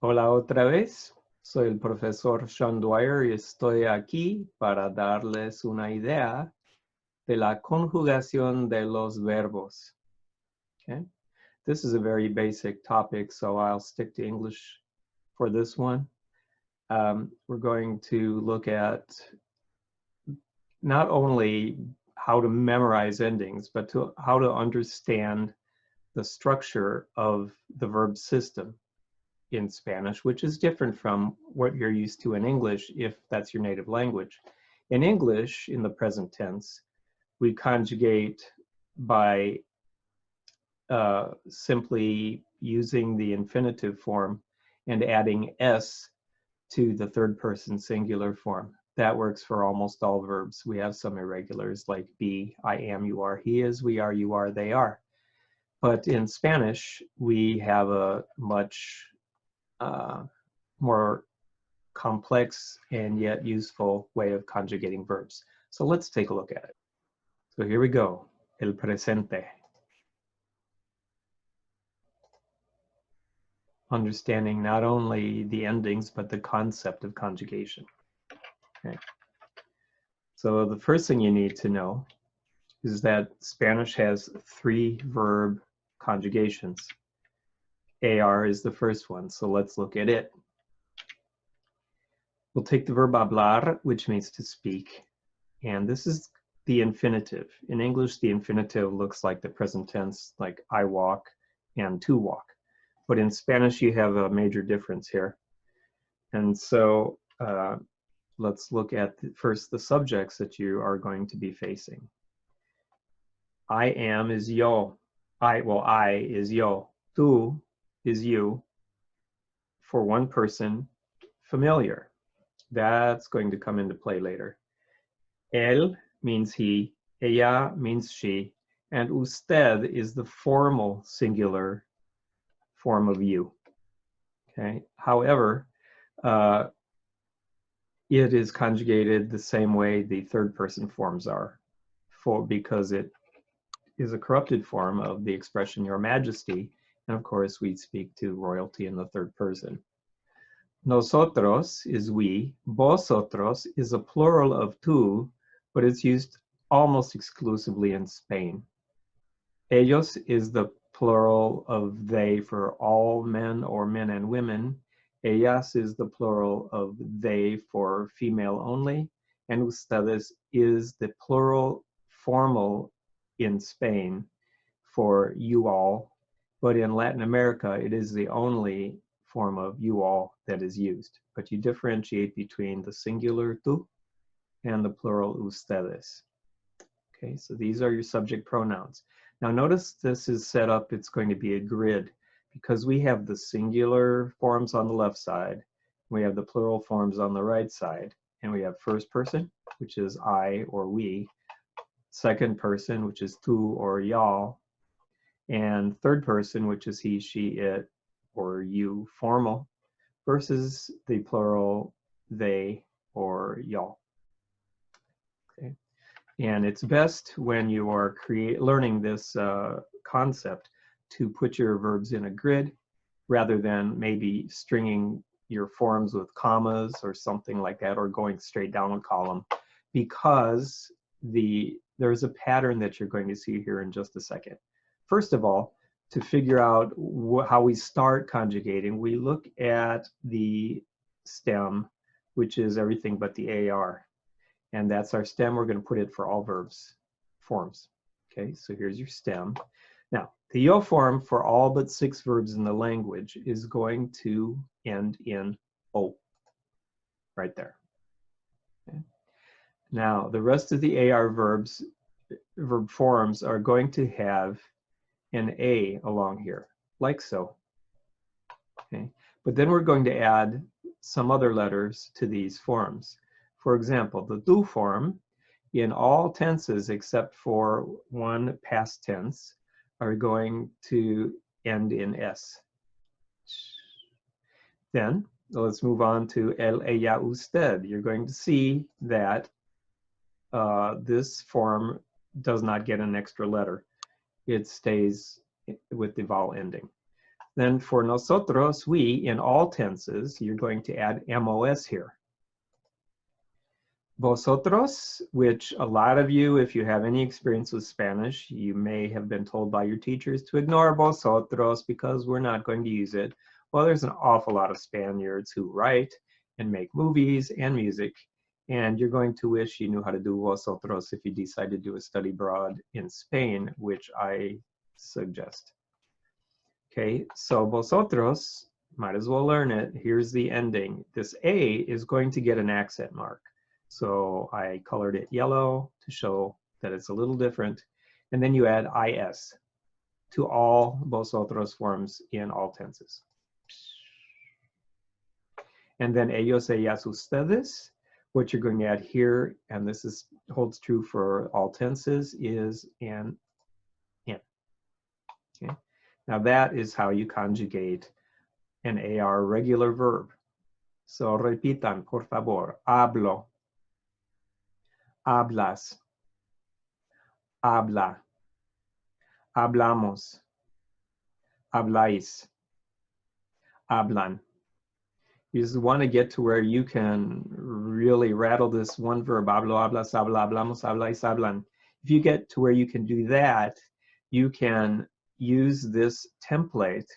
Hola otra vez, soy el profesor Dwyer y estoy aquí para darles una idea de la conjugación de los verbos. Okay? This is a very basic topic, so I'll stick to English for this one. We're going to look at not only how to memorize endings, but how to understand the structure of the verb system in Spanish, which is different from what you're used to in English if that's your native language. In English, in the present tense, we conjugate by simply using the infinitive form and adding s to the third person singular form. That works for almost all verbs. We have some irregulars like be, I am, you are, he is, we are, you are, they are. But in Spanish, we have a much more complex and yet useful way of conjugating verbs. So let's take a look at it. So here we go, el presente. Understanding not only the endings, but the concept of conjugation. Okay. So the first thing you need to know is that Spanish has 3 verb conjugations. AR is the first one, so let's look at it. We'll take the verb hablar, which means to speak, and this is the infinitive. In English, the infinitive looks like the present tense, like I walk and to walk. But in Spanish, you have a major difference here. And so let's look at first the subjects that you are going to be facing. I am is yo. I is yo. Tú is you. For one person, familiar. That's going to come into play later. Él means he, ella means she, and usted is the formal singular form of you. Okay. However, it is conjugated the same way the third person forms are, because it is a corrupted form of the expression Your Majesty, and of course we speak to royalty in the third person. Nosotros is we, vosotros is a plural of tú, but it's used almost exclusively in Spain. Ellos is the plural of they for all men or men and women. Ellas is the plural of they for female only. And ustedes is the plural formal in Spain for you all. But in Latin America, it is the only form of you all that is used. But you differentiate between the singular tú and the plural ustedes. Okay, so these are your subject pronouns. Now notice this is set up, it's going to be a grid because we have the singular forms on the left side, we have the plural forms on the right side, and we have first person, which is I or we, second person, which is tú or y'all, and third person, which is he, she, it, or you, formal, versus the plural they or y'all. Okay. And it's best when you are learning this concept to put your verbs in a grid rather than maybe stringing your forms with commas or something like that, or going straight down a column, because there's a pattern that you're going to see here in just a second. First of all, to figure out how we start conjugating, we look at the stem, which is everything but the AR. And that's our stem. We're going to put it for all verbs forms. Okay, so here's your stem. Now, the yo form for all but 6 verbs in the language is going to end in O, right there. Okay. Now, the rest of the AR verb forms are going to have an A along here, like so. Okay, but then we're going to add some other letters to these forms. For example, the do form in all tenses except for one past tense are going to end in S. Then let's move on to el, ella, usted. You're going to see that this form does not get an extra letter. It stays with the vowel ending. Then for nosotros, we, in all tenses, you're going to add MOS here. Vosotros, which a lot of you, if you have any experience with Spanish, you may have been told by your teachers to ignore vosotros because we're not going to use it. Well, there's an awful lot of Spaniards who write and make movies and music, and you're going to wish you knew how to do vosotros if you decide to do a study abroad in Spain, which I suggest. Okay, so vosotros, might as well learn it. Here's the ending. This A is going to get an accent mark. So I colored it yellow to show that it's a little different. And then you add IS to all vosotros forms in all tenses. And then ellos, ellas, ustedes, what you're going to add here, and this holds true for all tenses, is an in. Okay? Now that is how you conjugate an AR regular verb. So repitan, por favor. Hablo. Hablas. Habla. Hablamos. Habláis. Hablan. You just want to get to where you can really rattle this one verb. Hablo, hablas, habla, hablamos, habláis, hablan. If you get to where you can do that, you can use this template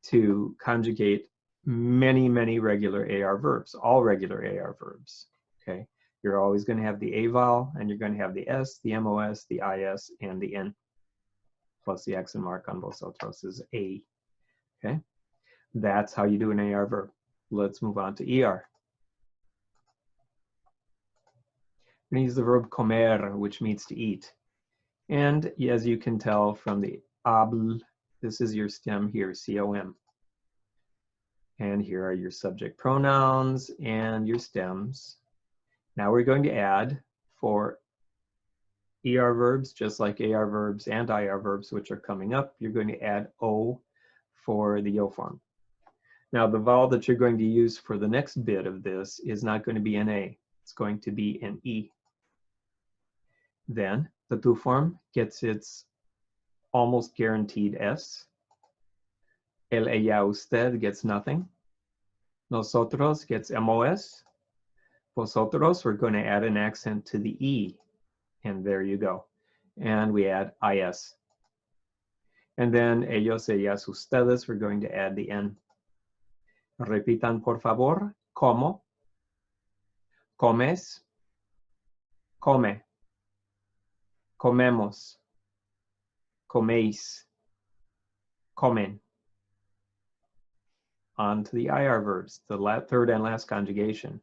to conjugate many, many regular AR verbs, all regular AR verbs, okay? You're always going to have the A vowel, and you're going to have the S, the MOS, the IS, and the N, plus the accent mark on vosotros is A, okay? That's how you do an AR verb. Let's move on to ER. We're going to use the verb comer, which means to eat. And as you can tell from the habl, this is your stem here, C-O-M. And here are your subject pronouns and your stems. Now we're going to add, for ER verbs, just like AR verbs and IR verbs, which are coming up, you're going to add O for the O form. Now the vowel that you're going to use for the next bit of this is not going to be an A, it's going to be an E. Then the tu form gets its almost guaranteed S. El, ella, usted gets nothing. Nosotros gets MOS. Vosotros, we're going to add an accent to the E, and there you go. And we add IS. And then ellos, ellas, ustedes, we're going to add the N. Repitan, por favor. Como. Comes. Come. Comemos. Coméis. Comen. On to the IR verbs, the third and last conjugation.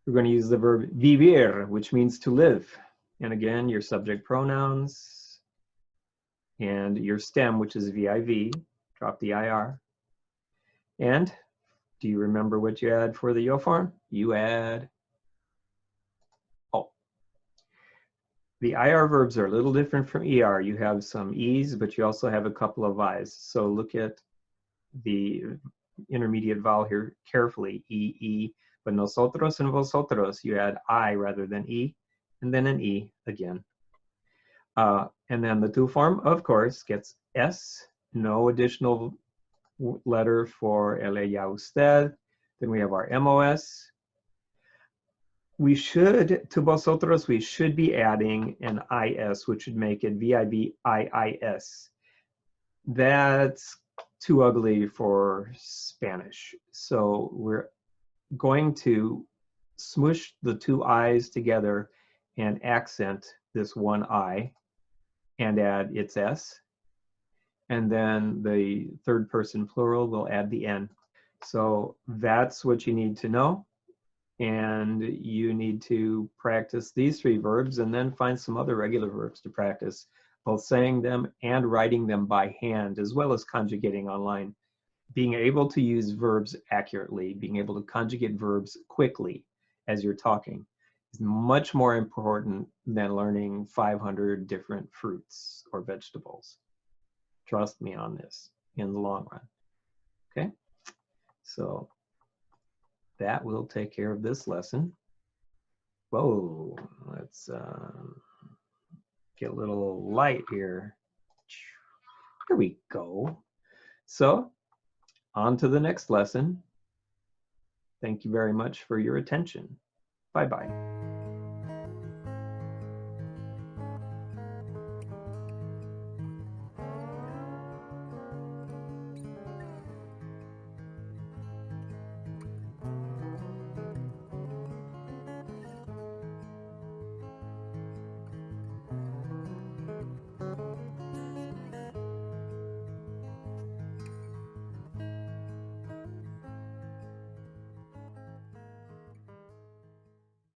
We're going to use the verb vivir, which means to live. And again, your subject pronouns and your stem, which is VIV, drop the IR. And do you remember what you add for the yo form? You add O. The IR verbs are a little different from ER. You have some E's, but you also have a couple of I's. So look at the intermediate vowel here carefully, E, E. But nosotros and vosotros, you add I rather than E, and then an E again. And then the tu form, of course, gets S, no additional letter for el, ella, usted. Then we have our MOS. We should, to vosotros, we should be adding an IS, which would make it VIVIIS. That's too ugly for Spanish. So we're going to smush the two I's together and accent this one I and add its S. And then the third person plural will add the N. So that's what you need to know. And you need to practice these three verbs and then find some other regular verbs to practice, both saying them and writing them by hand, as well as conjugating online. Being able to use verbs accurately, being able to conjugate verbs quickly as you're talking is much more important than learning 500 different fruits or vegetables. Trust me on this in the long run. Okay, so that will take care of this lesson. Whoa, let's get a little light here. There we go. So, on to the next lesson. Thank you very much for your attention. Bye-bye.